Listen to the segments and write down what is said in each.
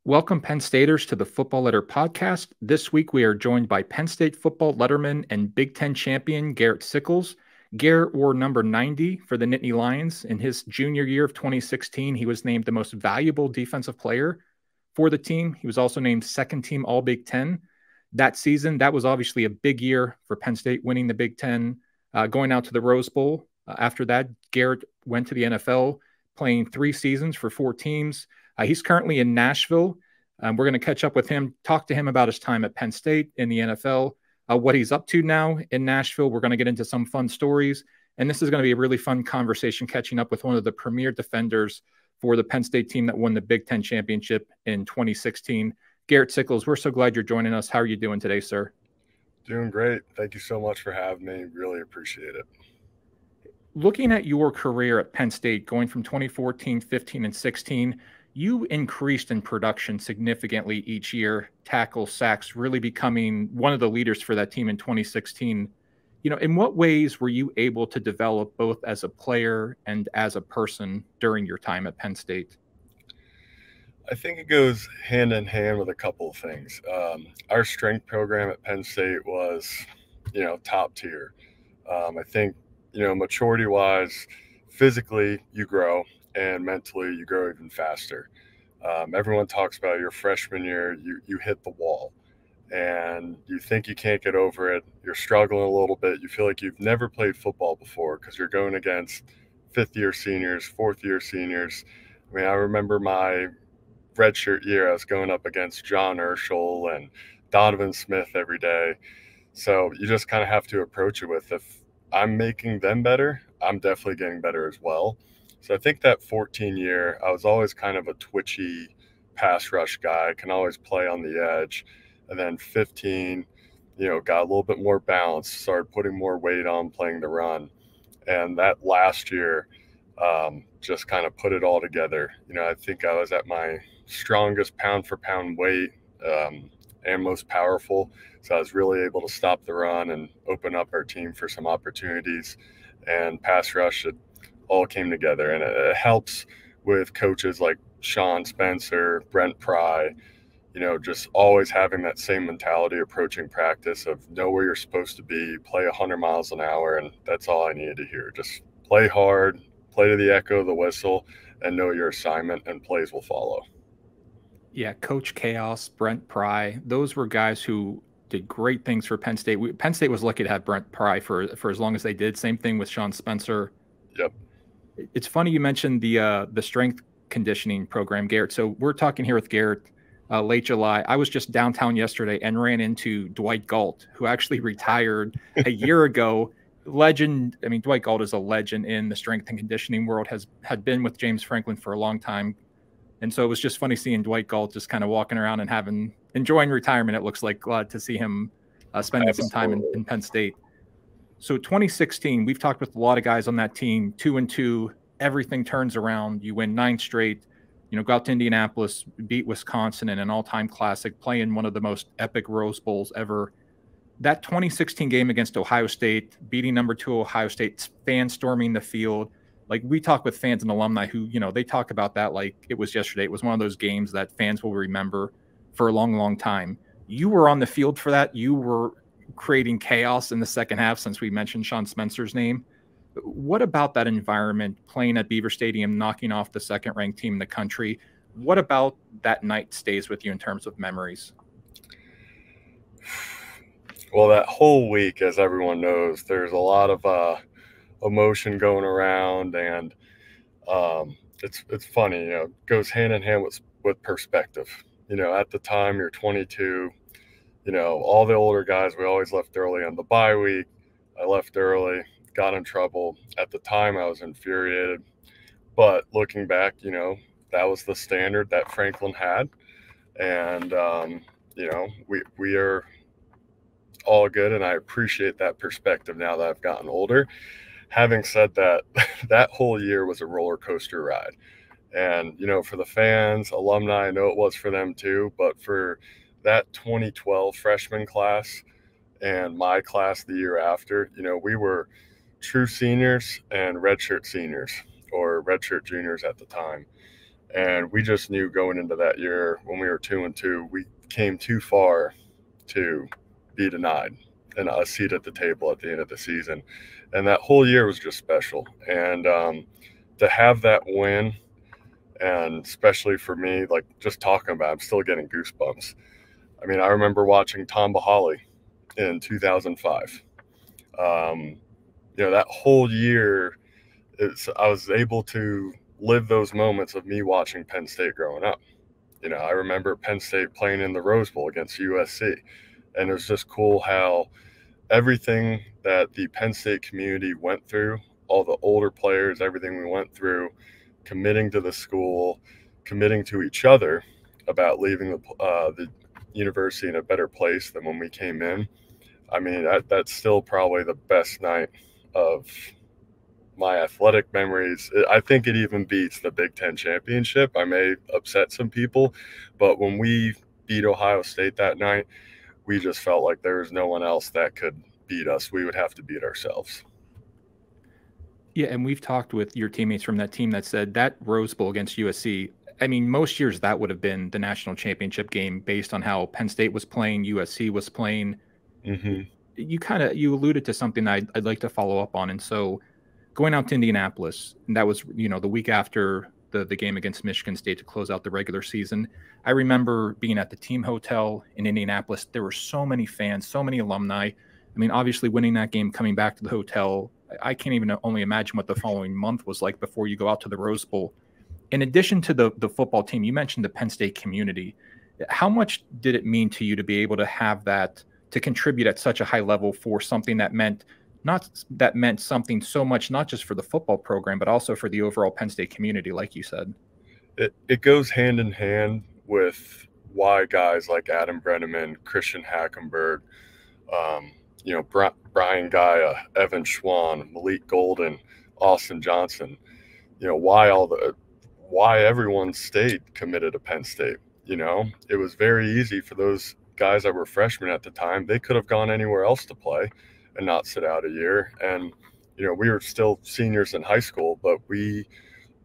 Welcome, Penn Staters, to the Football Letter Podcast. This week, we are joined by Penn State football letterman and Big Ten champion Garrett Sickels. Garrett wore number 90 for the Nittany Lions. In his junior year of 2016, he was named the most valuable defensive player for the team. He was also named second team All Big Ten that season. That was obviously a big year for Penn State, winning the Big Ten, going out to the Rose Bowl. After that, Garrett went to the NFL, playing 3 seasons for 4 teams. He's currently in Nashville. We're going to catch up with him, talk to him about his time at Penn State in the NFL, what he's up to now in Nashville. We're going to get into some fun stories. And this is going to be a really fun conversation, catching up with one of the premier defenders for the Penn State team that won the Big Ten championship in 2016. Garrett Sickels, we're so glad you're joining us. How are you doing today, sir? Doing great. Thank you so much for having me. Really appreciate it. Looking at your career at Penn State, going from 2014, 15, and 16, you increased in production significantly each year, tackles, sacks, really becoming one of the leaders for that team in 2016. In what ways were you able to develop both as a player and as a person during your time at Penn State? I think it goes hand in hand with a couple of things. Our strength program at Penn State was, top tier. I think, maturity-wise, physically you grow, and mentally you grow even faster. Everyone talks about your freshman year, you hit the wall and you think you can't get over it. You're struggling a little bit. You feel like you've never played football before because you're going against 5th-year seniors, 4th-year seniors. I remember my redshirt year, I was going up against John Urschel and Donovan Smith every day. So you just kind of have to approach it with, if I'm making them better, I'm definitely getting better as well. So I think that 14 year, I was always kind of a twitchy pass rush guy, can always play on the edge. And then 15, got a little bit more balance, started putting more weight on playing the run. And that last year, just kind of put it all together. I think I was at my strongest pound for pound weight and most powerful. So I was really able to stop the run and open up our team for some opportunities. And pass rush, it all came together. And it helps with coaches like Sean Spencer, Brent Pry, just always having that same mentality approaching practice of know where you're supposed to be, play 100 miles an hour. And that's all I needed to hear. Just play hard, play to the echo of the whistle, and know your assignment, and plays will follow. Yeah, Coach Chaos, Brent Pry, those were guys who did great things for Penn State. Penn State was lucky to have Brent Pry for as long as they did. Same thing with Sean Spencer. Yep. It's funny you mentioned the strength conditioning program, Garrett. So we're talking here with Garrett late July. I was just downtown yesterday and ran into Dwight Galt, who actually retired a year ago. Legend. I mean, Dwight Galt is a legend in the strength and conditioning world, had been with James Franklin for a long time. And so it was just funny seeing Dwight Galt just kind of walking around and enjoying retirement. It looks like, glad to see him spending some time in Penn State. So 2016, we've talked with a lot of guys on that team, 2-2, everything turns around. You win 9 straight, go out to Indianapolis, beat Wisconsin in an all-time classic, playing one of the most epic Rose Bowls ever. That 2016 game against Ohio State, beating number 2 Ohio State, fans storming the field. Like, we talk with fans and alumni who, they talk about that like it was yesterday. It was one of those games that fans will remember for a long, long time. You were on the field for that. You were creating chaos in the second half, since we mentioned Sean Spencer's name. What about that environment, playing at Beaver Stadium, knocking off the second-ranked team in the country? What about that night stays with you in terms of memories? Well, that whole week, as everyone knows, there's a lot of emotion going around, and it's funny, it goes hand in hand with perspective. At the time you're 22, all the older guys, we always left early on the bye week. I left early, got in trouble. At the time I was infuriated, but looking back, that was the standard that Franklin had. And we are all good, and I appreciate that perspective now that I've gotten older. Having said that, that whole year was a roller coaster ride. And, for the fans, alumni, I know it was for them too, but for that 2012 freshman class and my class the year after, we were true seniors and redshirt seniors, or redshirt juniors at the time. And we just knew going into that year when we were 2-2, we came too far to be denied and a seat at the table at the end of the season. And that whole year was just special. And to have that win, and especially for me, like just talking about it, I'm still getting goosebumps. I mean, I remember watching Tom Bahali in 2005. That whole year, I was able to live those moments of me watching Penn State growing up. I remember Penn State playing in the Rose Bowl against USC, and it was just cool how everything that the Penn State community went through, all the older players, everything we went through, committing to the school, committing to each other about leaving the university in a better place than when we came in. I mean, that's still probably the best night of my athletic memories. I think it even beats the Big Ten championship. I may upset some people, but when we beat Ohio State that night, we just felt like there was no one else that could beat us. We would have to beat ourselves. Yeah, and we've talked with your teammates from that team that said that Rose Bowl against USC, I mean, most years that would have been the national championship game based on how Penn State was playing, USC was playing. Mm-hmm. You alluded to something I'd like to follow up on. And so going out to Indianapolis, and that was, the week after the game against Michigan State to close out the regular season. I remember being at the team hotel in Indianapolis. There were so many fans, so many alumni. I mean, obviously winning that game, coming back to the hotel, I can't even only imagine what the following month was like before you go out to the Rose Bowl. In addition to the football team, you mentioned the Penn State community. How much did it mean to you to be able to have that, to contribute at such a high level for something that meant something so much, not just for the football program, but also for the overall Penn State community, like you said? It goes hand in hand with why guys like Adam Brenneman, Christian Hackenberg, Brian Gaia, Evan Schwan, Malik Golden, Austin Johnson, why everyone stayed committed to Penn State. It was very easy for those guys that were freshmen at the time. They could have gone anywhere else to play and not sit out a year. And, we were still seniors in high school, but we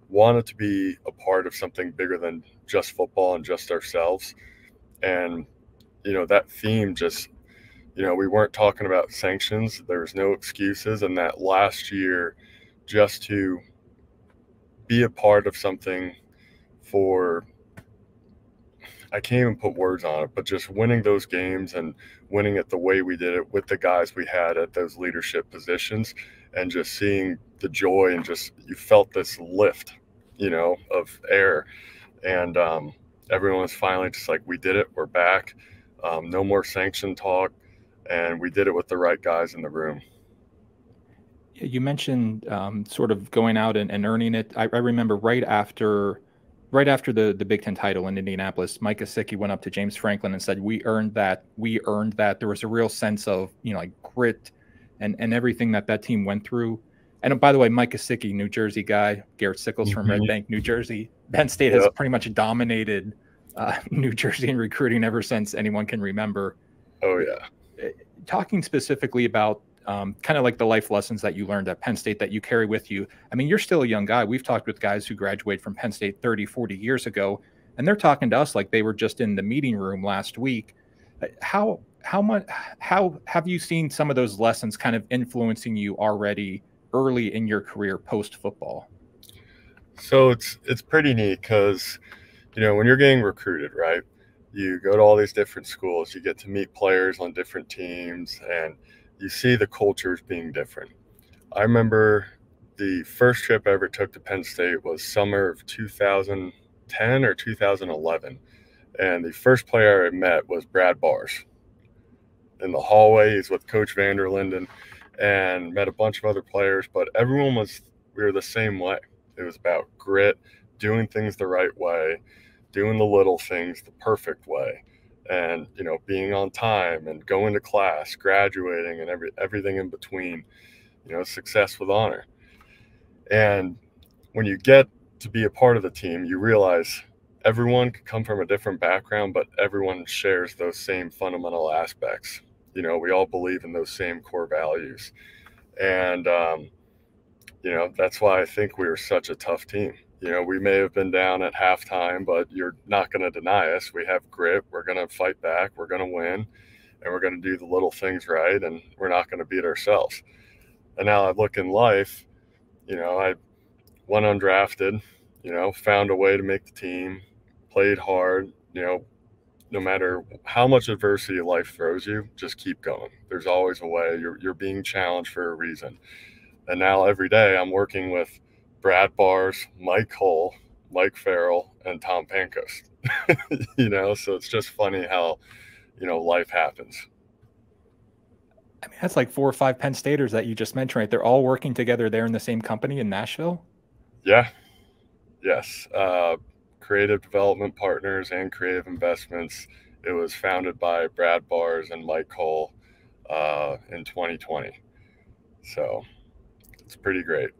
wanted to be a part of something bigger than just football and just ourselves. And, that theme just, we weren't talking about sanctions. There was no excuses. And that last year, just to be a part of something I can't even put words on it, but just winning those games and winning it the way we did it with the guys we had at those leadership positions, and just seeing the joy and just, you felt this lift, of air. And everyone was finally just like, we did it. We're back. No more sanction talk. And we did it with the right guys in the room. You mentioned sort of going out and earning it. I remember right after the Big Ten title in Indianapolis, Mike Gesicki went up to James Franklin and said, we earned that. There was a real sense of, like grit and everything that team went through. And by the way, Mike Gesicki, New Jersey guy, Garrett Sickels from Red Bank, New Jersey. Penn State has pretty much dominated New Jersey in recruiting ever since anyone can remember. Oh, yeah. Talking specifically about kind of like the life lessons that you learned at Penn State that you carry with you. I mean, you're still a young guy. We've talked with guys who graduated from Penn State 30, 40 years ago, and they're talking to us like they were just in the meeting room last week. How have you seen some of those lessons kind of influencing you already early in your career post football? So it's pretty neat because, when you're getting recruited, right, you go to all these different schools, you get to meet players on different teams, and you see the cultures being different. I remember the first trip I ever took to Penn State was summer of 2010 or 2011. And the first player I met was Brad Bars. In the hallway, he's with Coach Vanderlinden, and met a bunch of other players, but we were the same way. It was about grit, doing things the right way, doing the little things the perfect way, and being on time and going to class, graduating, and everything in between. Success with honor. And when you get to be a part of the team, you realize everyone could come from a different background, but everyone shares those same fundamental aspects. We all believe in those same core values. And that's why I think we were such a tough team. we may have been down at halftime, but you're not going to deny us. We have grit. We're going to fight back. We're going to win, and we're going to do the little things right, and we're not going to beat ourselves. And now I look in life, I went undrafted, found a way to make the team, played hard, no matter how much adversity life throws you, just keep going. There's always a way. You're being challenged for a reason. And now every day I'm working with Brad Bars, Mike Hull, Mike Farrell, and Tom Pancoast. So it's just funny how, life happens. I mean, that's like 4 or 5 Penn Staters that you just mentioned, right? They're all working together there in the same company in Nashville? Yeah. Yes. Creative development partners and creative investments. It was founded by Brad Bars and Mike Hull in 2020. So it's pretty great.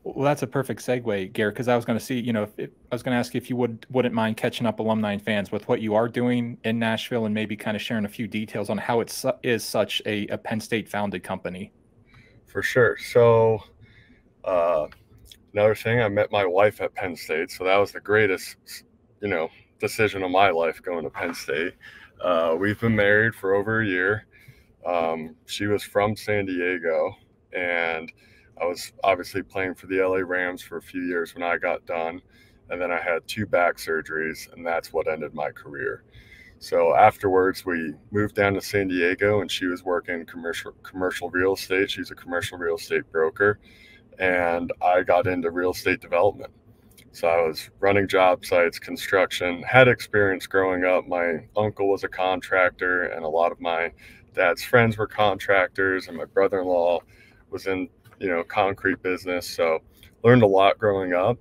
Well, that's a perfect segue, Garrett, because I was going to see, I was going to ask if you wouldn't mind catching up alumni and fans with what you are doing in Nashville and maybe kind of sharing a few details on how it is such a Penn State founded company. For sure. So another thing, I met my wife at Penn State. So that was the greatest, decision of my life, going to Penn State. We've been married for over a year. She was from San Diego, and I was obviously playing for the LA Rams for a few years when I got done. And then I had 2 back surgeries, and that's what ended my career. So afterwards, we moved down to San Diego, and she was working commercial real estate. She's a commercial real estate broker. And I got into real estate development. So I was running job sites, construction, had experience growing up. My uncle was a contractor, and a lot of my dad's friends were contractors, and my brother-in-law was in, concrete business. So learned a lot growing up,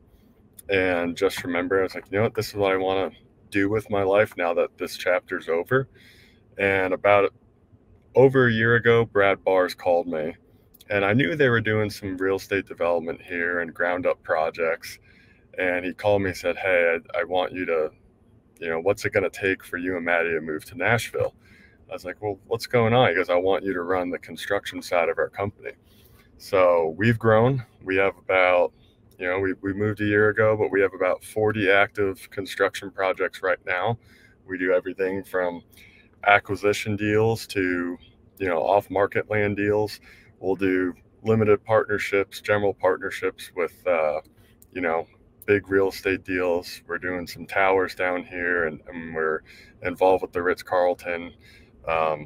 and just remember, I was like, this is what I want to do with my life now that this chapter's over. And about over a year ago, Brad Bars called me. And I knew they were doing some real estate development here and ground up projects. And he called me and said, hey, I want you to, what's it going to take for you and Maddie to move to Nashville? I was like, well, what's going on? He goes, I want you to run the construction side of our company. So we've grown. We have about, we moved a year ago, but we have about 40 active construction projects right now. We do everything from acquisition deals to, off-market land deals. We'll do limited partnerships, general partnerships with, big real estate deals. We're doing some towers down here, and we're involved with the Ritz-Carlton.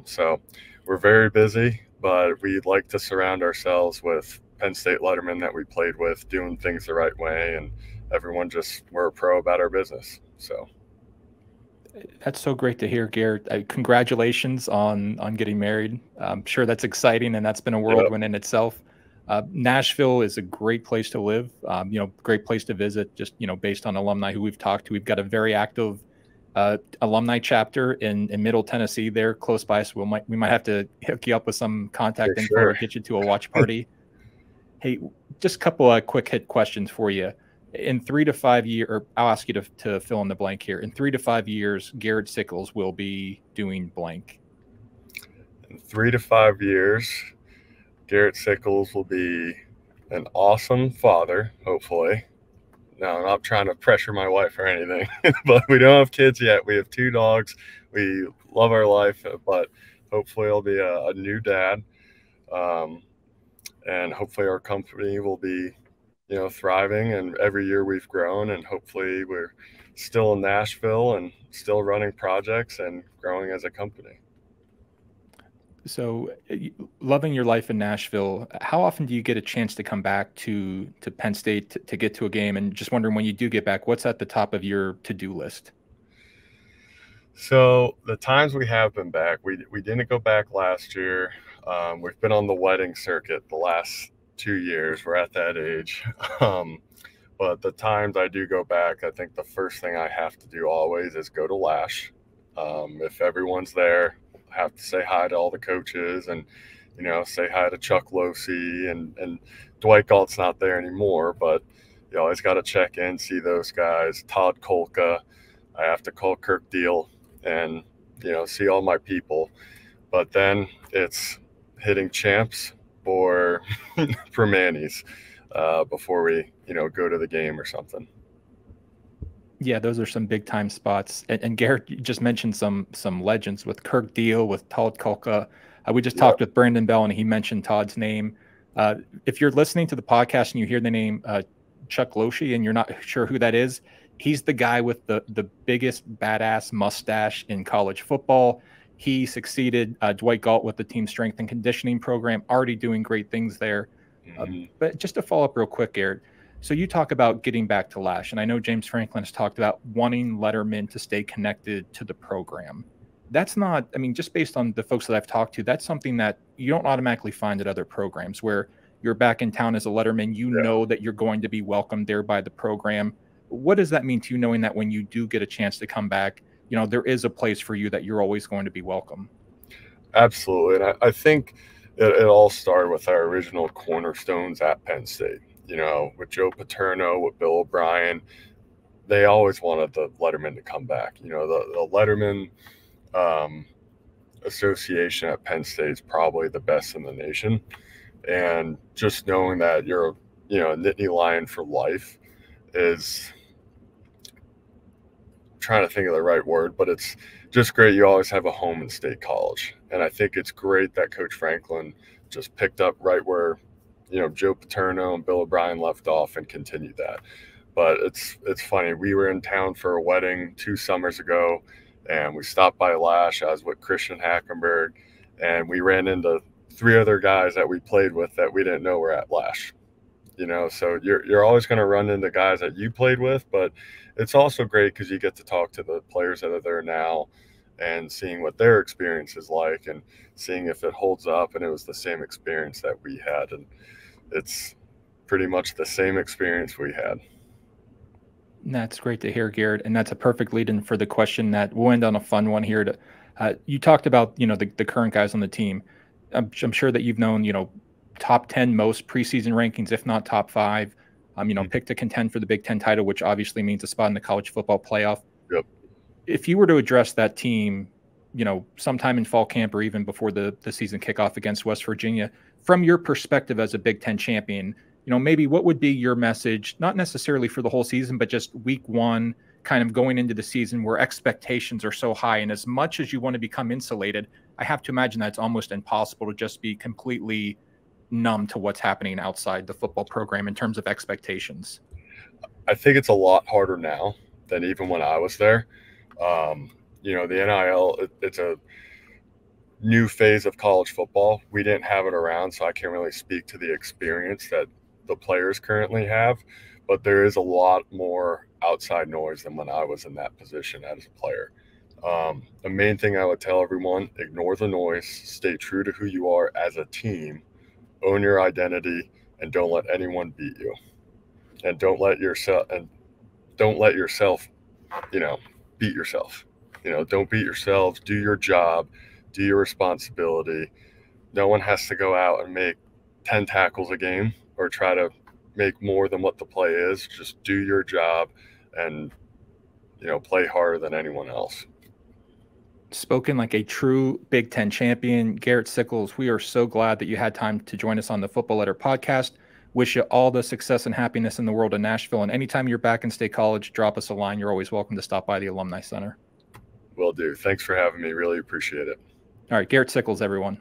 So we're very busy, but we'd like to surround ourselves with Penn State lettermen that we played with, doing things the right way, and everyone we're a pro about our business. So. That's so great to hear, Garrett. Congratulations on getting married. I'm sure that's exciting, and that's been a whirlwind in itself. Nashville is a great place to live, great place to visit, just, based on alumni who we've talked to. We've got a very active alumni chapter in Middle Tennessee there close by, so we might have to hook you up with some contact info or get you to a watch party. Hey, just a couple of quick hit questions for you. In 3 to 5 years, or I'll ask you to fill in the blank here. In 3 to 5 years, Garrett Sickels will be doing blank. In 3 to 5 years, Garrett Sickels will be an awesome father, hopefully. No, I'm not trying to pressure my wife or anything, but we don't have kids yet. We have 2 dogs. We love our life, but hopefully I'll be a new dad. And hopefully our company will be, thriving, and every year we've grown, and hopefully we're still in Nashville and still running projects and growing as a company. So loving your life in Nashville, how often do you get a chance to come back to Penn State to get to a game? And just wondering, when you do get back, what's at the top of your to-do list? So the times we have been back, we didn't go back last year. We've been on the wedding circuit the last 2 years. We're at that age. But the times I do go back, I think the first thing I have to do always is go to Lash. If everyone's there, I have to say hi to all the coaches, and say hi to Chuck Losey, and Dwight Galt's not there anymore, but you always got to check in, see those guys. Todd Kolka, I have to call Kirk Deal and see all my people. But then it's hitting Champs or for Manny's before we go to the game or something. Yeah, those are some big time spots. And Garrett, you just mentioned some legends with Kirk Deal, with Todd Kulka. We just talked with Brandon Bell, and he mentioned Todd's name. If you're listening to the podcast and you hear the name Chuck Loshi and you're not sure who that is, he's the guy with the biggest badass mustache in college football. He succeeded Dwight Galt with the team strength and conditioning program, already doing great things there. But just to follow up real quick, Garrett, so you talk about getting back to Lash, and I know James Franklin has talked about wanting lettermen to stay connected to the program. That's not, I mean, just based on the folks that I've talked to, that's something that you don't automatically find at other programs where you're back in town as a letterman, you know that you're going to be welcomed there by the program. What does that mean to you, knowing that when you do get a chance to come back, there is a place for you that you're always going to be welcome? Absolutely. And I think it all started with our original cornerstones at Penn State. With Joe Paterno, with Bill O'Brien, they always wanted the letterman to come back. The letterman association at Penn State is probably the best in the nation. And just knowing that you're a Nittany Lion for life is, trying to think of the right word, but it's just great. You always have a home in State College. And I think it's great that Coach Franklin just picked up right where Joe Paterno and Bill O'Brien left off and continued that. But it's funny. We were in town for a wedding 2 summers ago, and we stopped by Lash. I was with Christian Hackenberg, and we ran into 3 other guys that we played with that we didn't know were at Lash. So you're always going to run into guys that you played with, but it's also great because you get to talk to the players that are there now and seeing what their experience is like and seeing if it holds up. And it was the same experience that we had, and it's pretty much the same experience we had. That's great to hear, Garrett. And that's a perfect lead-in for the question that we'll end on a fun one here. You talked about, the current guys on the team. I'm sure that you've known, top 10 most preseason rankings, if not top 5, picked to contend for the Big Ten title, which obviously means a spot in the college football playoff. Yep. If you were to address that team, sometime in fall camp or even before the season kickoff against West Virginia, from your perspective as a Big Ten champion, maybe what would be your message, not necessarily for the whole season, but just week 1, kind of going into the season where expectations are so high. And as much as you want to become insulated, I have to imagine that it's almost impossible to just be completely numb to what's happening outside the football program in terms of expectations. I think it's a lot harder now than even when I was there. The NIL, it's a new phase of college football. We didn't have it around, so I can't really speak to the experience that the players currently have, but there is a lot more outside noise than when I was in that position as a player. The main thing I would tell everyone, ignore the noise, stay true to who you are as a team, own your identity, and don't let anyone beat you. And don't let yourself beat yourself. Don't beat yourselves. Do your job. Do your responsibility. No one has to go out and make 10 tackles a game or try to make more than what the play is. Just do your job and, play harder than anyone else. Spoken like a true Big Ten champion, Garrett Sickels. We are so glad that you had time to join us on the Football Letter podcast. Wish you all the success and happiness in the world of Nashville. And anytime you're back in State College, drop us a line. You're always welcome to stop by the Alumni Center. Will do. Thanks for having me. Really appreciate it. All right, Garrett Sickels, everyone.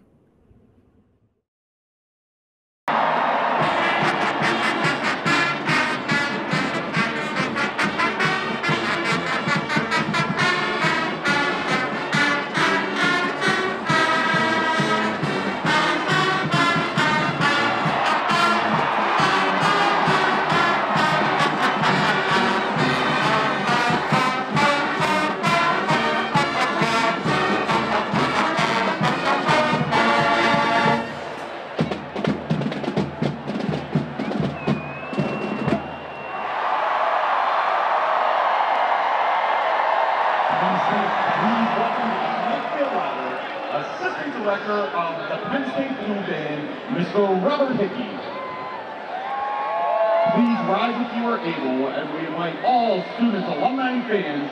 Please rise if you are able, and we invite all students, alumni, and fans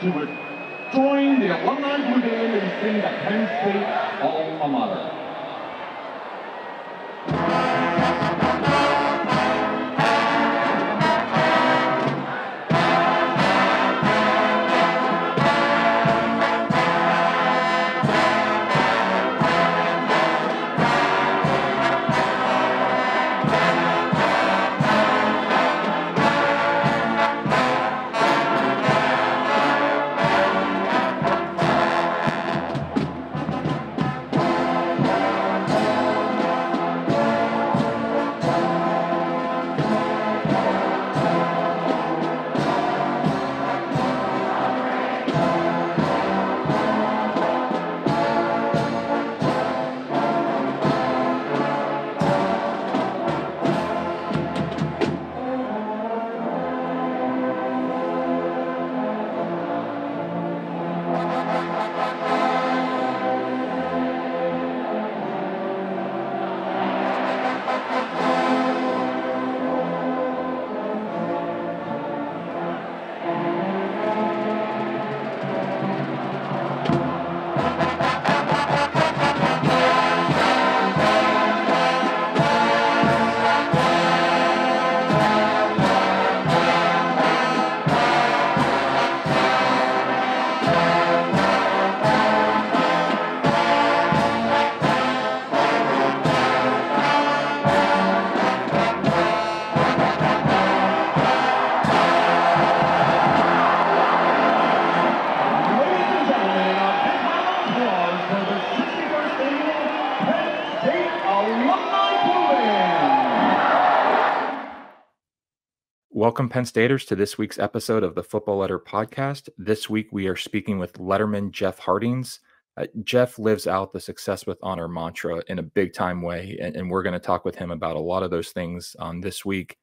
to join the Alumni Blue Band and sing the Penn State alma mater. Welcome, Penn Staters, to this week's episode of the Football Letter Podcast. This week, we are speaking with letterman Jeff Hartings. Jeff lives out the success with honor mantra in a big-time way, and we're going to talk with him about a lot of those things on this week.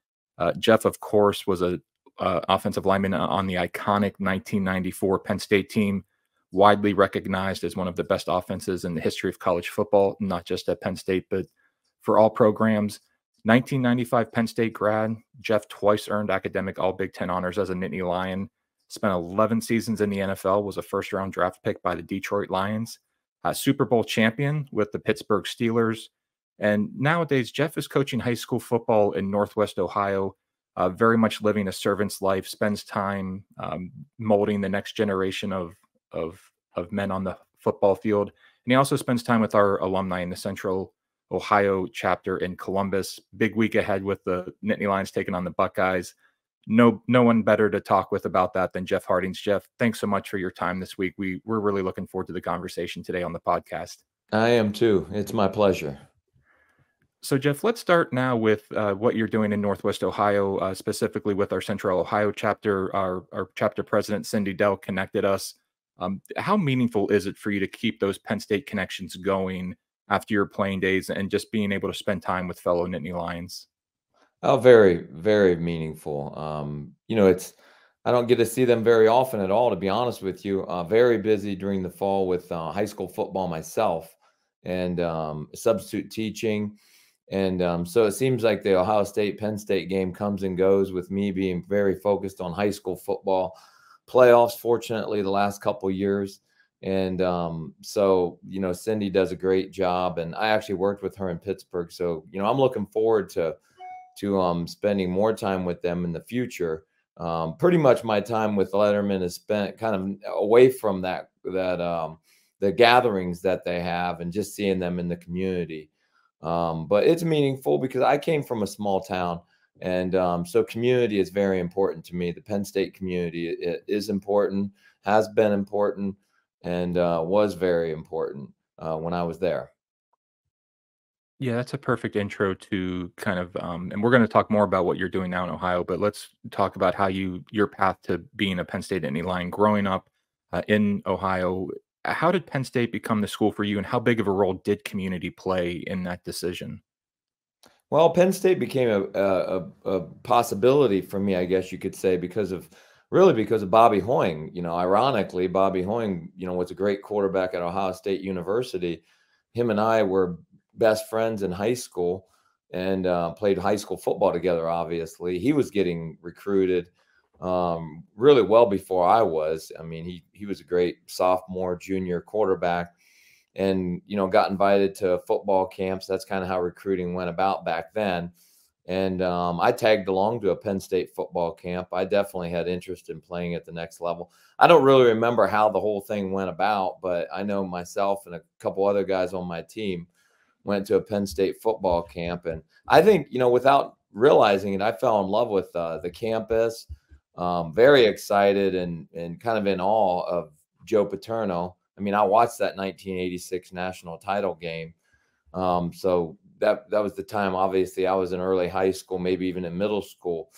Jeff, of course, was a offensive lineman on the iconic 1994 Penn State team, widely recognized as one of the best offenses in the history of college football, not just at Penn State, but for all programs. 1995 Penn State grad, Jeff twice earned academic All-Big Ten honors as a Nittany Lion, spent 11 seasons in the NFL, was a first-round draft pick by the Detroit Lions, Super Bowl champion with the Pittsburgh Steelers, and nowadays Jeff is coaching high school football in Northwest Ohio, very much living a servant's life, spends time molding the next generation of men on the football field, and he also spends time with our alumni in the Central Ohio chapter in Columbus. Big week ahead with the Nittany Lions taking on the Buckeyes. No one better to talk with about that than Jeff Hartings. Jeff, thanks so much for your time this week. We're really looking forward to the conversation today on the podcast. I am too. It's my pleasure. So, Jeff, let's start now with what you're doing in Northwest Ohio, specifically with our Central Ohio chapter. Our chapter president, Cindy Dell, connected us. How meaningful is it for you to keep those Penn State connections going after your playing days and just being able to spend time with fellow Nittany Lions? Oh, very, very meaningful. I don't get to see them very often at all, to be honest with you. Very busy during the fall with high school football myself and substitute teaching. And so it seems like the Ohio State Penn State game comes and goes with me being very focused on high school football playoffs, fortunately, the last couple of years. And so, Cindy does a great job, and I actually worked with her in Pittsburgh. So, I'm looking forward to spending more time with them in the future. Pretty much my time with lettermen is spent kind of away from the gatherings that they have and just seeing them in the community. But it's meaningful because I came from a small town, and so community is very important to me. The Penn State community is important, has been important, and was very important when I was there. Yeah, that's a perfect intro to kind of, and we're going to talk more about what you're doing now in Ohio, but let's talk about how your path to being a Penn State Nittany Lion growing up in Ohio. How did Penn State become the school for you, and how big of a role did community play in that decision? Well, Penn State became a possibility for me, I guess you could say, because of Bobby Hoying. Ironically, Bobby Hoying, was a great quarterback at Ohio State University. Him and I were best friends in high school and played high school football together, obviously. He was getting recruited really well before I was. I mean, he was a great sophomore, junior quarterback and, got invited to football camps. That's kind of how recruiting went about back then. And I tagged along to a Penn State football camp. I definitely had interest in playing at the next level. I don't really remember how the whole thing went about, but I know myself and a couple other guys on my team went to a Penn State football camp. And I think, without realizing it, I fell in love with the campus, very excited and kind of in awe of Joe Paterno. I mean, I watched that 1986 national title game. So that was the time, obviously, I was in early high school, maybe even in middle school,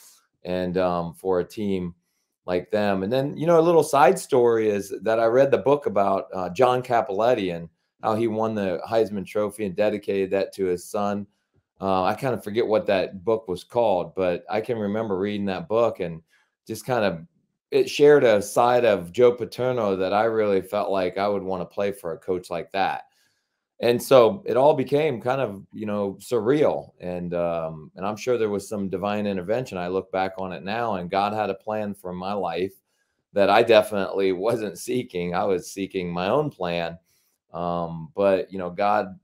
and for a team like them. And then, a little side story is that I read the book about John Cappelletti and how he won the Heisman Trophy and dedicated that to his son. I kind of forget what that book was called, but I can remember reading that book and just kind of it shared a side of Joe Paterno that I really felt like I would want to play for a coach like that. And so it all became kind of, surreal. And I'm sure there was some divine intervention. I look back on it now, and God had a plan for my life that I definitely wasn't seeking. I was seeking my own plan. But God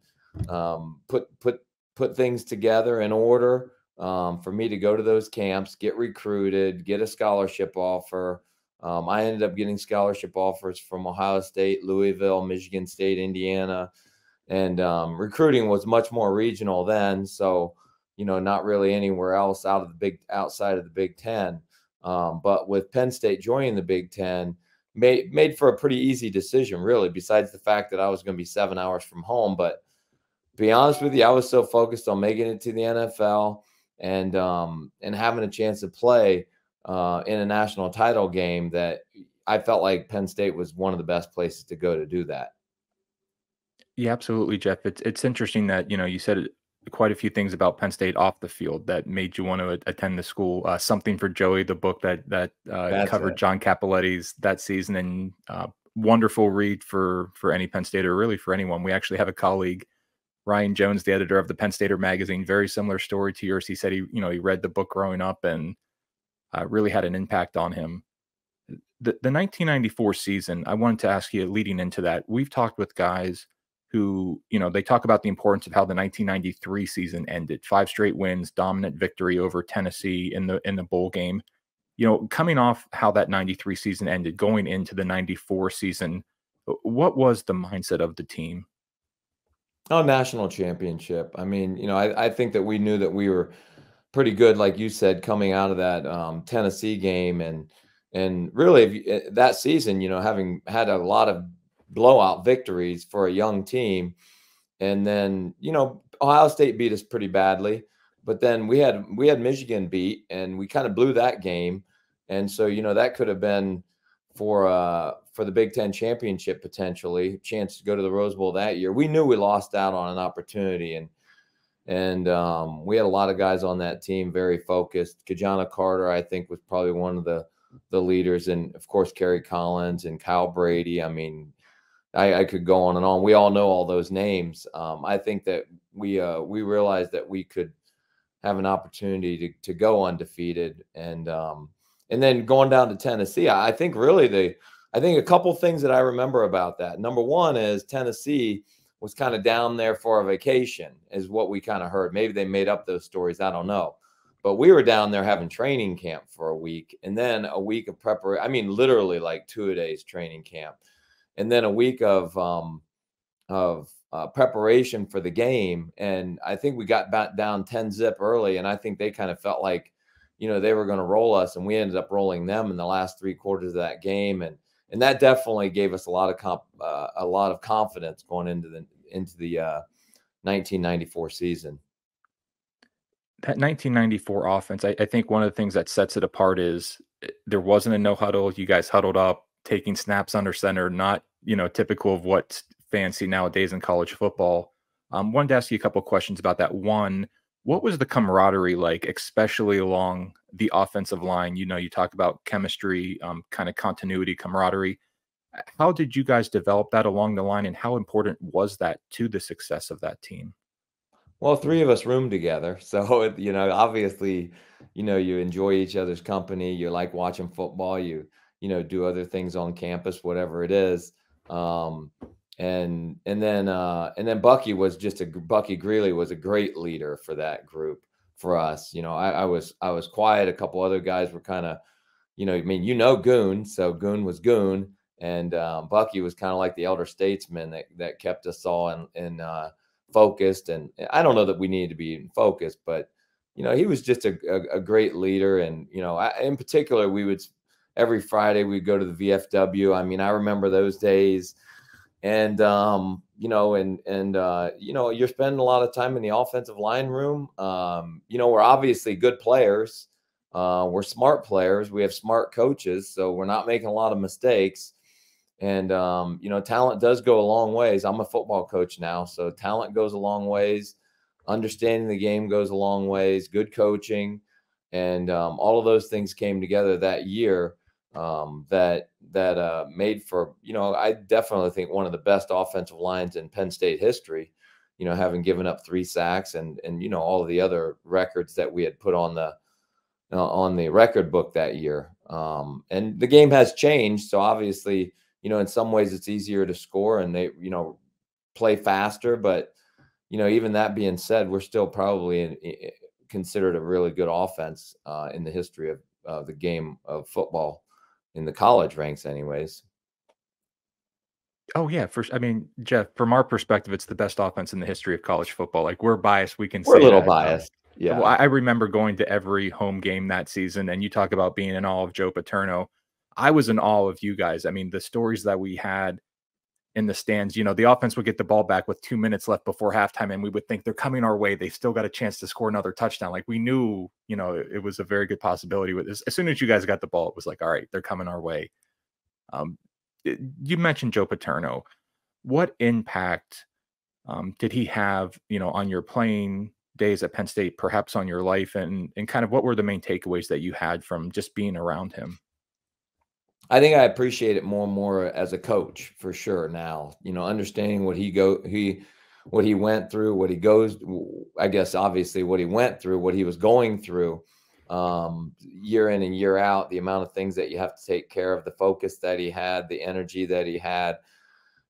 put things together in order for me to go to those camps, get recruited, get a scholarship offer. I ended up getting scholarship offers from Ohio State, Louisville, Michigan State, Indiana, and recruiting was much more regional then. So, not really anywhere else outside of the Big Ten. But with Penn State joining the Big Ten, made for a pretty easy decision, really, besides the fact that I was going to be 7 hours from home. But to be honest with you, I was so focused on making it to the NFL and having a chance to play in a national title game, that I felt like Penn State was one of the best places to go to do that. Yeah, absolutely, Jeff. It's interesting that, you said quite a few things about Penn State off the field that made you want to attend the school. Something for Joey, the book that covered it. John Capoletti's that season, and wonderful read for any Penn State, or really for anyone. We actually have a colleague, Ryan Jones, the editor of the Penn Stater magazine. Very similar story to yours. He said he read the book growing up, and really had an impact on him. The 1994 season, I wanted to ask you, leading into that, we've talked with guys who, they talk about the importance of how the 1993 season ended. 5 straight wins, dominant victory over Tennessee in the bowl game. Coming off how that 93 season ended, going into the 94 season, what was the mindset of the team? Oh, national championship. I mean, I think that we knew that we were pretty good, like you said, coming out of that Tennessee game, and really that season, having had a lot of blowout victories for a young team, and then Ohio State beat us pretty badly, but then we had Michigan beat, and we kind of blew that game, and so that could have been for the Big Ten championship, potentially chance to go to the Rose Bowl that year. We knew we lost out on an opportunity, and we had a lot of guys on that team very focused. Kajana Carter, I think, was probably one of the leaders, and of course Kerry Collins and Kyle Brady. I mean, I could go on and on. We all know all those names. I think that we realized that we could have an opportunity to go undefeated, and then going down to Tennessee. I think really a couple things that I remember about that. Number one is Tennessee was kind of down there for a vacation, is what we kind of heard. Maybe they made up those stories, I don't know. But we were down there having training camp for a week, and then a week of preparation. I mean, literally like 2 days training camp, and then a week of preparation for the game. And I think we got back down 10-zip early, and I think they kind of felt like, they were going to roll us, and we ended up rolling them in the last 3 quarters of that game. And that definitely gave us a lot of confidence going into the 1994 season. That 1994 offense, I think one of the things that sets it apart is there wasn't a no huddle. You guys huddled up, taking snaps under center, not, typical of what fans see nowadays in college football. Wanted to ask you a couple of questions about that. One, what was the camaraderie like, especially along the offensive line? You talk about chemistry, kind of continuity, camaraderie. How did you guys develop that along the line, and how important was that to the success of that team? Well, 3 of us roomed together, so obviously, you enjoy each other's company. You like watching football. You do other things on campus, whatever it is. And then Bucky Greeley was a great leader for that group for us. I was quiet. A couple other guys were kind of, Goon. So Goon was Goon, and Bucky was kind of like the elder statesman that kept us all in focused. And I don't know that we needed to be focused, but he was just a great leader. And in particular, every Friday we'd go to the VFW. I mean, I remember those days. And you're spending a lot of time in the offensive line room. We're obviously good players. We're smart players. We have smart coaches, so we're not making a lot of mistakes. And talent does go a long ways. I'm a football coach now, so talent goes a long ways. Understanding the game goes a long ways. Good coaching, and all of those things came together that year. That made for, I definitely think one of the best offensive lines in Penn State history, having given up 3 sacks and all of the other records that we had put on the record book that year. And the game has changed. So obviously, in some ways it's easier to score, and they, play faster. But, even that being said, we're still probably considered a really good offense in the history of the game of football. In the college ranks anyways. Oh yeah, Jeff, from our perspective, it's the best offense in the history of college football. Like, we're biased. We're a little biased. Yeah. Well, I remember going to every home game that season, and you talk about being in awe of Joe Paterno. I was in awe of you guys. I mean, the stories that we had, in the stands. You know, the offense would get the ball back with 2 minutes left before halftime, and we would think they're coming our way. They still got a chance to score another touchdown. Like, we knew, you know, it was a very good possibility with this. As soon as you guys got the ball, it was like, all right, they're coming our way. You mentioned Joe Paterno. What impact did he have, you know, on your playing days at Penn State, perhaps on your life, and kind of what were the main takeaways that you had from just being around him? I think I appreciate it more and more as a coach, for sure. Now, you know, understanding what he went through, what he goes, I guess, obviously what he went through, what he was going through, year in and year out, the amount of things that you have to take care of, the focus that he had, the energy that he had,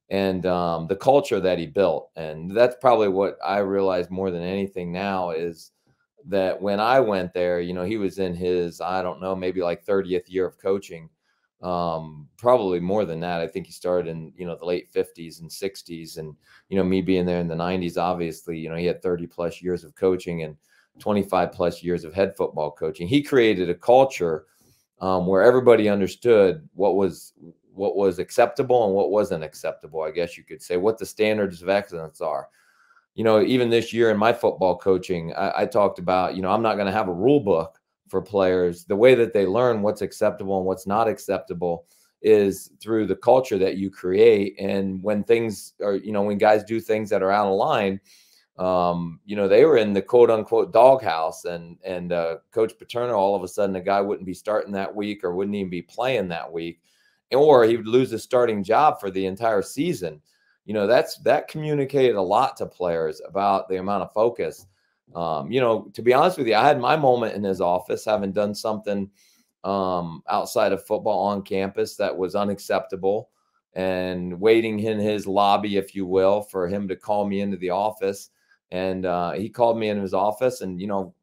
and the culture that he built. And that's probably what I realized more than anything now, is that when I went there, you know, he was in his, I don't know, maybe like 30th year of coaching. Probably more than that. I think he started in, you know, the late 50s and 60s, and, you know, me being there in the 90s, obviously, you know, he had 30 plus years of coaching and 25 plus years of head football coaching. He created a culture where everybody understood what was acceptable and what wasn't acceptable. I guess you could say what the standards of excellence are. You know, even this year in my football coaching, I talked about, you know, I'm not going to have a rule book for players. The way that they learn what's acceptable and what's not acceptable is through the culture that you create. And when things are, you know, when guys do things that are out of line, you know, they were in the quote unquote doghouse, and Coach Paterno, all of a sudden, a guy wouldn't be starting that week or wouldn't even be playing that week, or he would lose his starting job for the entire season. You know, that communicated a lot to players about the amount of focus. You know, to be honest with you, I had my moment in his office, having done something outside of football on campus that was unacceptable, and waiting in his lobby, if you will, for him to call me into the office. And he called me in his office, and, you know,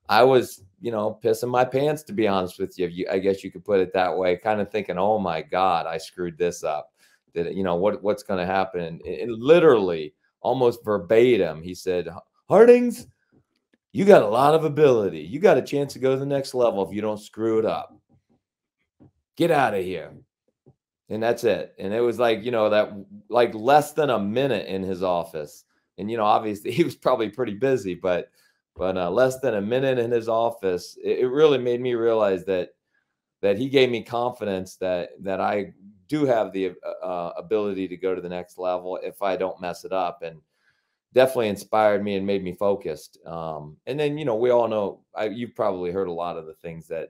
I was, you know, pissing my pants, to be honest with you. I guess you could put it that way, kind of thinking, oh my God, I screwed this up. Did it, you know, what's going to happen? It literally, almost verbatim, he said, Hartings, you got a lot of ability. You got a chance to go to the next level if you don't screw it up. Get out of here. And that's it. And it was like, you know, that like less than a minute in his office. And, you know, obviously he was probably pretty busy, but less than a minute in his office, it really made me realize that he gave me confidence that I do have the ability to go to the next level if I don't mess it up. And definitely inspired me and made me focused. And then, you know, we all know, you've probably heard a lot of the things that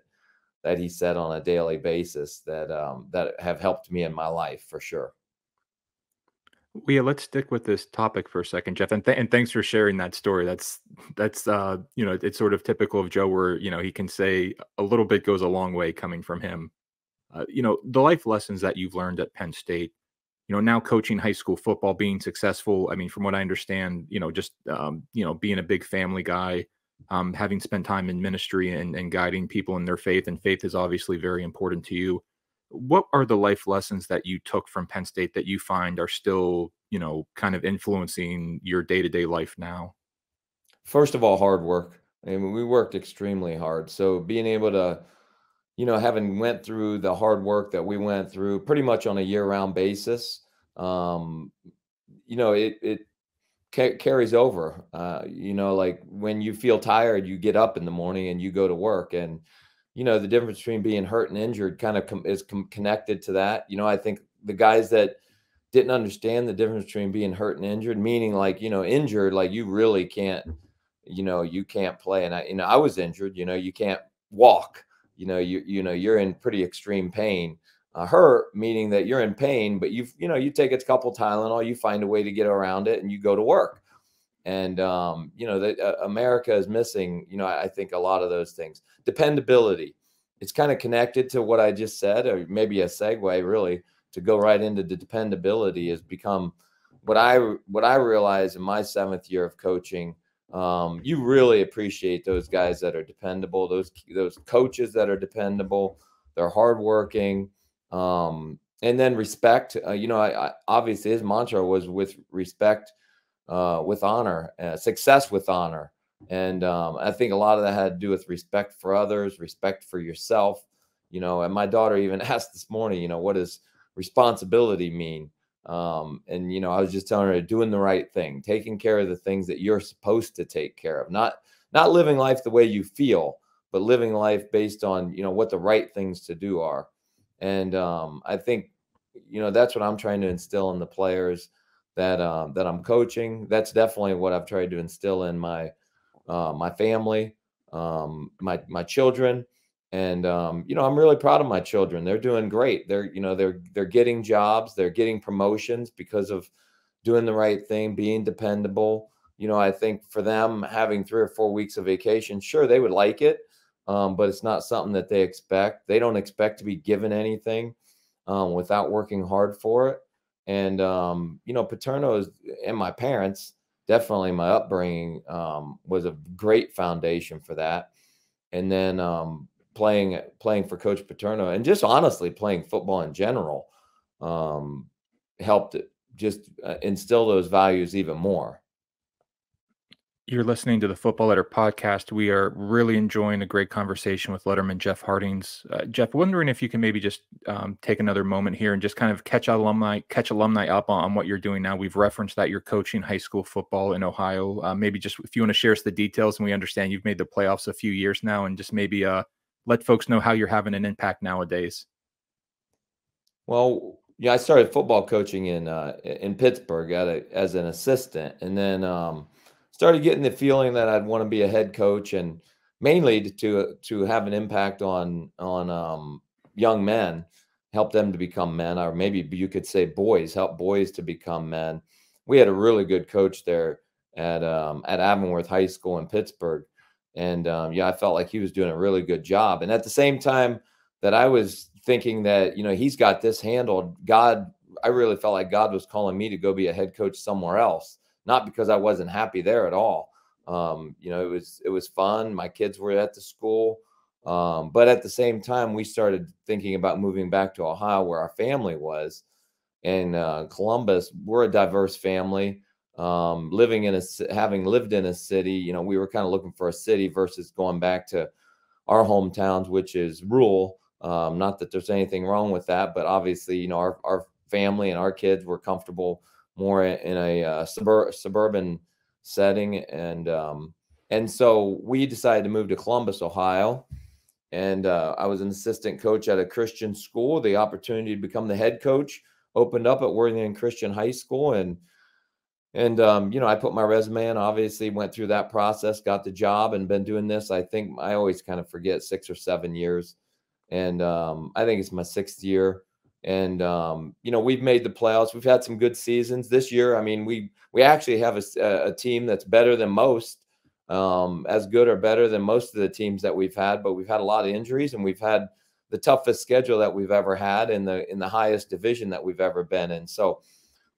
he said on a daily basis that have helped me in my life, for sure. Well, yeah, let's stick with this topic for a second, Jeff. And thanks for sharing that story. That's you know, it's sort of typical of Joe, where, you know, he can say a little bit goes a long way coming from him. You know, the life lessons that you've learned at Penn State, you know, now coaching high school football, being successful. I mean, from what I understand, you know, just, you know, being a big family guy, having spent time in ministry and guiding people in their faith, and faith is obviously very important to you. What are the life lessons that you took from Penn State that you find are still, you know, kind of influencing your day-to-day life now? First of all, hard work. I mean, we worked extremely hard. So being able to, you know, having went through the hard work that we went through pretty much on a year-round basis, you know, it carries over. You know, like when you feel tired, you get up in the morning and you go to work. And, you know, the difference between being hurt and injured kind of is connected to that. You know, I think the guys that didn't understand the difference between being hurt and injured, meaning like, you know, injured, like you really can't, you know, you can't play. And I was injured, you know, you can't walk. You know, you're in pretty extreme pain. Hurt, meaning that you're in pain, but you take a couple Tylenol, you find a way to get around it, and you go to work. And you know, that America is missing, you know, I think a lot of those things. Dependability. It's kind of connected to what I just said, or maybe a segue really to go right into the dependability has become what I realized in my 7th year of coaching. You really appreciate those guys that are dependable, those coaches that are dependable, they're hardworking, and then respect. You know, I obviously his mantra was with respect, with honor, success with honor, and I think a lot of that had to do with respect for others, respect for yourself. You know, and my daughter even asked this morning, you know, what does responsibility mean? And, you know, I was just telling her, doing the right thing, taking care of the things that you're supposed to take care of, not living life the way you feel, but living life based on, you know, what the right things to do are. And I think, you know, that's what I'm trying to instill in the players that I'm coaching. That's definitely what I've tried to instill in my family, my children. And, you know, I'm really proud of my children. They're doing great. They're, you know, they're getting jobs, they're getting promotions because of doing the right thing, being dependable. You know, I think for them, having 3 or 4 weeks of vacation, sure, they would like it. But it's not something that they expect. They don't expect to be given anything without working hard for it. And, you know, Paterno's and my parents, definitely my upbringing was a great foundation for that. And then playing for Coach Paterno, and just honestly playing football in general, helped just instill those values even more. You're listening to the Football Letter podcast. We are really enjoying a great conversation with letterman Jeff Hartings. Jeff, wondering if you can maybe just take another moment here and just kind of catch alumni up on what you're doing now. We've referenced that you're coaching high school football in Ohio. Maybe just if you want to share us the details, and we understand you've made the playoffs a few years now, and just maybe let folks know how you're having an impact nowadays. Well, yeah, I started football coaching in Pittsburgh as an assistant, and then started getting the feeling that I'd want to be a head coach, and mainly to have an impact on young men, help them to become men, or maybe you could say boys, help boys to become men. We had a really good coach there at Avonworth High School in Pittsburgh, and yeah, I felt like he was doing a really good job. And at the same time that I was thinking that, you know, he's got this handled, I really felt like God was calling me to go be a head coach somewhere else. Not because I wasn't happy there at all. You know, it was fun. My kids were at the school. But at the same time, we started thinking about moving back to Ohio, where our family was. And Columbus, we're a diverse family. Having lived in a city, you know, we were kind of looking for a city versus going back to our hometowns, which is rural. Not that there's anything wrong with that, but obviously, you know, our family and our kids were comfortable more in a suburban setting. And so we decided to move to Columbus, Ohio. And I was an assistant coach at a Christian school. The opportunity to become the head coach opened up at Worthington Christian High School. And you know, I put my resume in, obviously went through that process, got the job, and been doing this. I think I always kind of forget 6 or 7 years. And I think it's my 6th year. And, you know, we've made the playoffs. We've had some good seasons this year. I mean, we actually have a team that's better than most, as good or better than most of the teams that we've had, but we've had a lot of injuries, and we've had the toughest schedule that we've ever had in the highest division that we've ever been in. So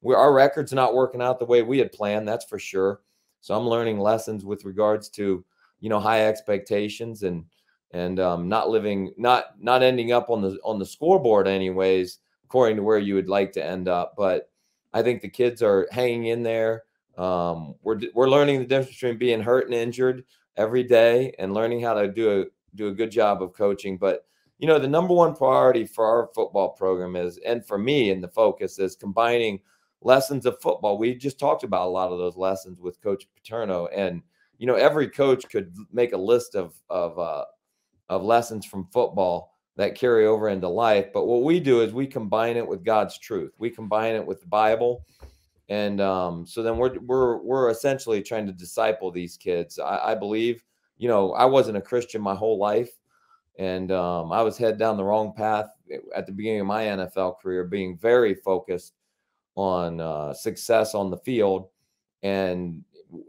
our record's not working out the way we had planned. That's for sure. So I'm learning lessons with regards to, you know, high expectations and not ending up on the scoreboard anyways, according to where you would like to end up. But I think the kids are hanging in there. We're learning the difference between being hurt and injured every day, and learning how to do a good job of coaching. But, you know, the number one priority for our football program is, and for me, and the focus is combining lessons of football. We just talked about a lot of those lessons with Coach Paterno, and, you know, every coach could make a list of lessons from football that carry over into life. But what we do is we combine it with God's truth. We combine it with the Bible. And so then we're essentially trying to disciple these kids. I believe, you know, I wasn't a Christian my whole life. And I was headed down the wrong path at the beginning of my NFL career, being very focused on success on the field. And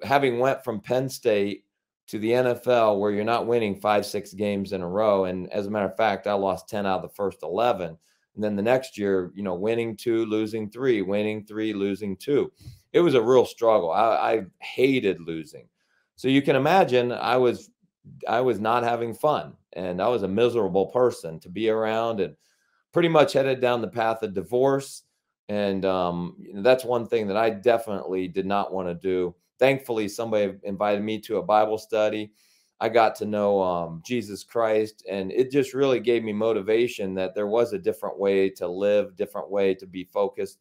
having went from Penn State to the NFL, where you're not winning 5-6 games in a row. And as a matter of fact, I lost 10 out of the first 11. And then the next year, you know, winning 2, losing 3, winning 3, losing 2. It was a real struggle. I hated losing. So you can imagine I was not having fun, and I was a miserable person to be around, and pretty much headed down the path of divorce. And that's one thing that I definitely did not want to do. Thankfully, somebody invited me to a Bible study. I got to know Jesus Christ, and it just really gave me motivation that there was a different way to live, different way to be focused.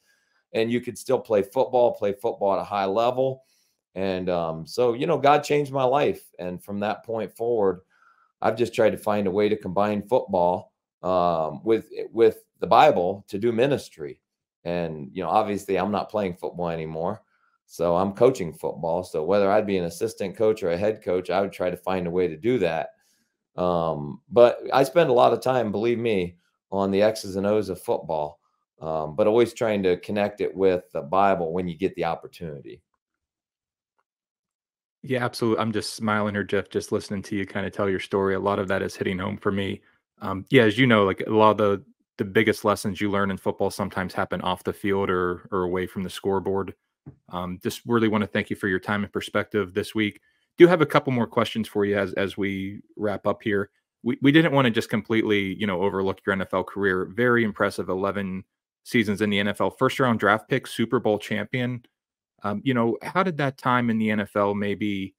and you could still play football at a high level. And so, you know, God changed my life. And from that point forward, I've just tried to find a way to combine football with the Bible to do ministry. And, you know, obviously I'm not playing football anymore, so I'm coaching football. So whether I'd be an assistant coach or a head coach, I would try to find a way to do that. But I spend a lot of time, believe me, on the X's and O's of football, but always trying to connect it with the Bible when you get the opportunity. Yeah, absolutely. I'm just smiling here, Jeff, just listening to you kind of tell your story. A lot of that is hitting home for me. Yeah, as you know, like a lot of the biggest lessons you learn in football sometimes happen off the field or away from the scoreboard. Just really want to thank you for your time and perspective this week. Do have a couple more questions for you as we wrap up here. We didn't want to just completely, you know, overlook your NFL career. Very impressive, 11 seasons in the NFL, first round draft pick, Super Bowl champion. You know, how did that time in the NFL maybe,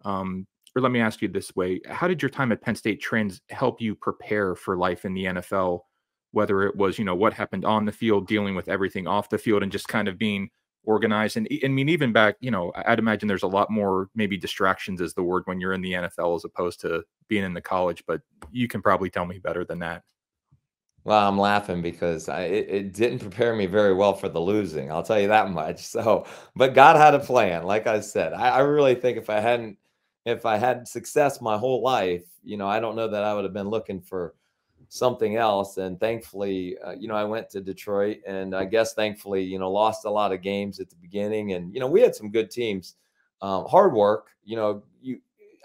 or let me ask you this way: how did your time at Penn State trends help you prepare for life in the NFL? Whether it was, you know, what happened on the field, dealing with everything off the field, and just kind of being organized. And I mean, even back, you know, I'd imagine there's a lot more maybe distractions is the word when you're in the NFL as opposed to being in the college. But you can probably tell me better than that. Well, I'm laughing because it didn't prepare me very well for the losing. I'll tell you that much. So, but God had a plan. Like I said, I really think if I had success my whole life, you know, I don't know that I would have been looking for something else. And thankfully, you know, I went to Detroit, and I guess thankfully, you know, lost a lot of games at the beginning. And, you know, we had some good teams. Hard work, you know,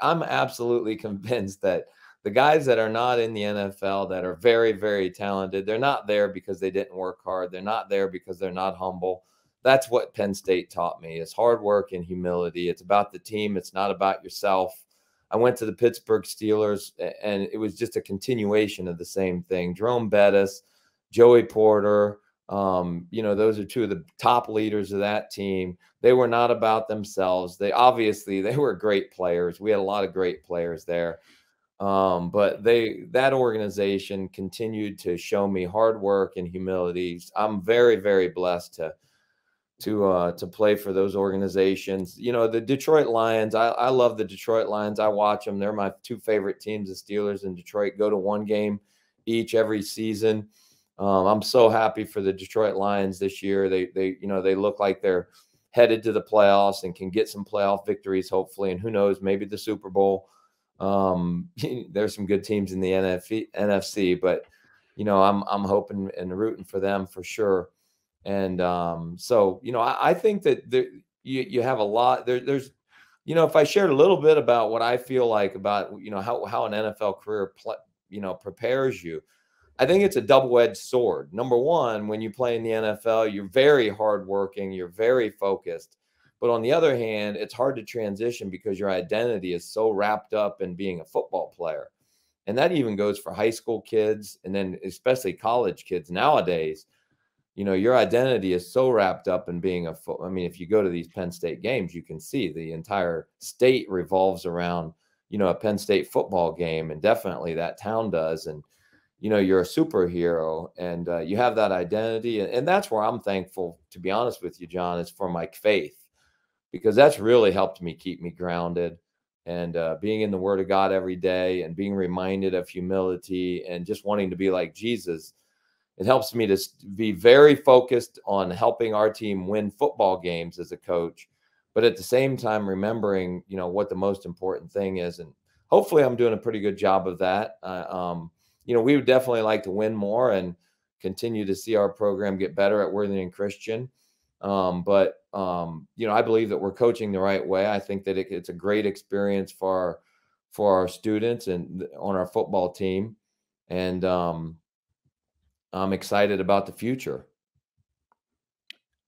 I'm absolutely convinced that the guys that are not in the NFL that are very, very talented, they're not there because they didn't work hard. They're not there because they're not humble. That's what Penn State taught me, is hard work and humility. It's about the team. It's not about yourself. I went to the Pittsburgh Steelers, and it was just a continuation of the same thing. Jerome Bettis, Joey Porter, you know, those are two of the top leaders of that team. They were not about themselves. They were great players. We had a lot of great players there. But that organization continued to show me hard work and humility. I'm very, very blessed to play for those organizations. You know, the Detroit Lions, I love the Detroit Lions. I watch them. They're my two favorite teams, the Steelers and Detroit. Go to one game each every season. I'm so happy for the Detroit Lions this year. They you know, they look like they're headed to the playoffs and can get some playoff victories, hopefully. And who knows, maybe the Super Bowl. There's some good teams in the NFC, but you know, I'm hoping and rooting for them for sure. And so, you know, I think that you have a lot there's, you know, if I shared a little bit about what I feel like about, you know, how an NFL career, you know, prepares you, I think it's a double-edged sword. Number one, when you play in the NFL, you're very hardworking, you're very focused. But on the other hand, it's hard to transition because your identity is so wrapped up in being a football player. And that even goes for high school kids, and then especially college kids nowadays. You know, your identity is so wrapped up in being I mean, if you go to these Penn State games, you can see the entire state revolves around, you know, a Penn State football game, and definitely that town does. And, you know, you're a superhero, and you have that identity. And that's where I'm thankful, to be honest with you, John, is for my faith, because that's really helped me keep me grounded, and being in the Word of God every day and being reminded of humility and just wanting to be like Jesus. It helps me to be very focused on helping our team win football games as a coach, but at the same time, remembering, you know, what the most important thing is. And hopefully I'm doing a pretty good job of that. You know, we would definitely like to win more and continue to see our program get better at Worthington Christian. But you know, I believe that we're coaching the right way. I think that it's a great experience for our students and on our football team. And I'm excited about the future.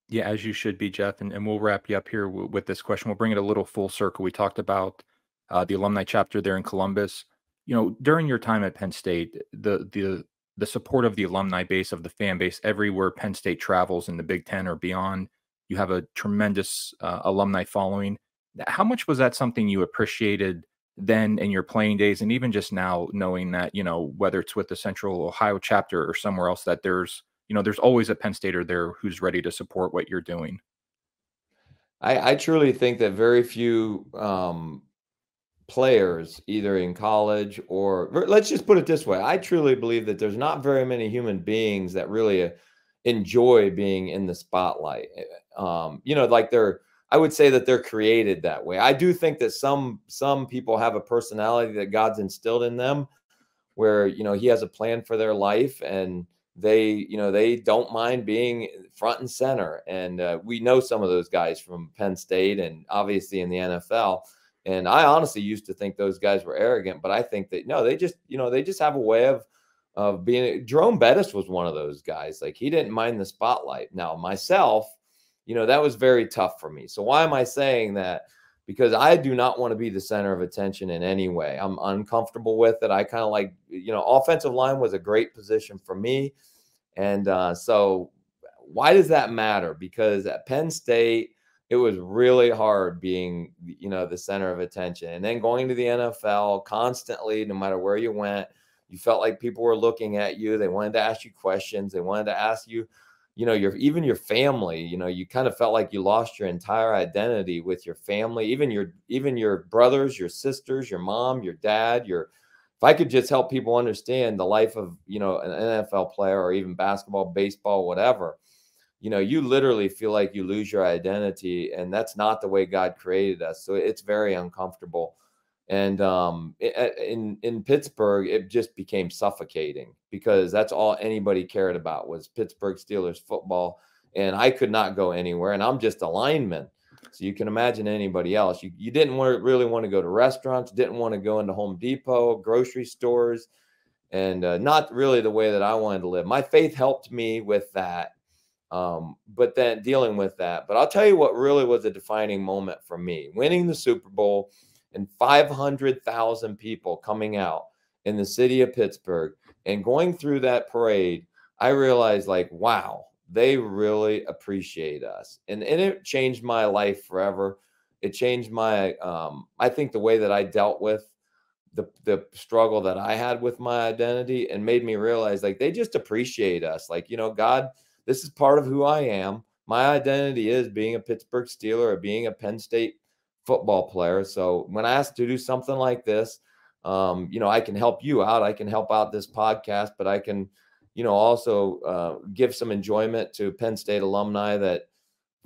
Yeah, as you should be, Jeff. And we'll wrap you up here with this question. We'll bring it a little full circle. We talked about the alumni chapter there in Columbus. You know, during your time at Penn State, the support of the alumni base, of the fan base everywhere Penn State travels in the Big Ten or beyond, you have a tremendous alumni following. How much was that something you appreciated then in your playing days, and even just now, knowing that, you know, whether it's with the Central Ohio chapter or somewhere else, that there's, there's always a Penn Stater there who's ready to support what you're doing. I truly think that very few players, either in college or let's just put it this way. I truly believe that there's not very many human beings that really enjoy being in the spotlight. Like I would say that they're created that way. I do think that some people have a personality that God's instilled in them where, he has a plan for their life and they don't mind being front and center. And we know some of those guys from Penn State and obviously in the NFL. And I honestly used to think those guys were arrogant, but I think that no, they just have a way of being. Jerome Bettis was one of those guys. Like he didn't mind the spotlight. Now myself, that was very tough for me. So why am I saying that? Because I do not want to be the center of attention in any way. I'm uncomfortable with it. I kind of like, offensive line was a great position for me. And so why does that matter? Because at Penn State, it was really hard being, the center of attention. And then going to the NFL constantly, no matter where you went, you felt like people were looking at you. They wanted to ask you questions. They wanted to ask you, even your family, you kind of felt like you lost your entire identity with your family, even your brothers, your sisters, your mom, your dad, if I could just help people understand the life of, an NFL player or even basketball, baseball, whatever, you literally feel like you lose your identity, and that's not the way God created us. So it's very uncomfortable. And in Pittsburgh, it just became suffocating because that's all anybody cared about was Pittsburgh Steelers football. And I could not go anywhere. And I'm just a lineman. So you can imagine anybody else. You didn't really want to go to restaurants, didn't want to go into Home Depot, grocery stores, and not really the way that I wanted to live. My faith helped me with that. But then dealing with that. But I'll tell you what really was a defining moment for me. Winning the Super Bowl and 500,000 people coming out in the city of Pittsburgh and going through that parade, I realized like, wow, they really appreciate us. And it changed my life forever. It changed my, I think the way that I dealt with the struggle that I had with my identity and made me realize like, they just appreciate us. Like, God, this is part of who I am. My identity is being a Pittsburgh Steeler or being a Penn State football player. So when I asked to do something like this, I can help you out. I can help out this podcast, but I can, also give some enjoyment to Penn State alumni that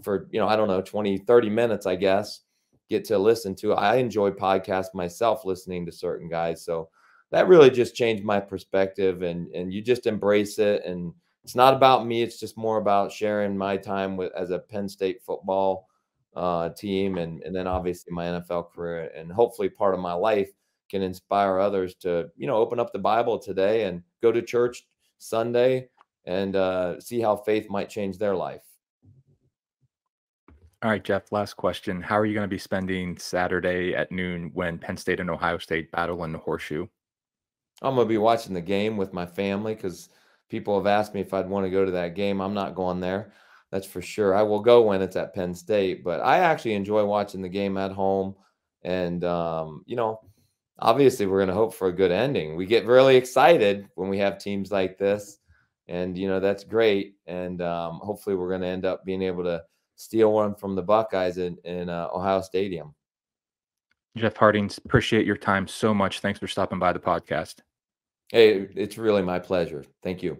for, I don't know, 20, 30 minutes, I guess, get to listen to. I enjoy podcasts myself, listening to certain guys. So that really just changed my perspective, and you just embrace it. And it's not about me. It's just more about sharing my time as a Penn State football team, and then obviously my NFL career, and hopefully part of my life can inspire others to, open up the Bible today and go to church Sunday and see how faith might change their life. All right, Jeff, last question. How are you going to be spending Saturday at noon when Penn State and Ohio State battle in the Horseshoe? I'm going to be watching the game with my family because people have asked me if I'd want to go to that game. I'm not going there. That's for sure. I will go when it's at Penn State, but I actually enjoy watching the game at home. And, obviously we're going to hope for a good ending. We get really excited when we have teams like this, and, that's great. And hopefully we're going to end up being able to steal one from the Buckeyes in Ohio Stadium. Jeff Hartings, appreciate your time so much. Thanks for stopping by the podcast. Hey, it's really my pleasure. Thank you.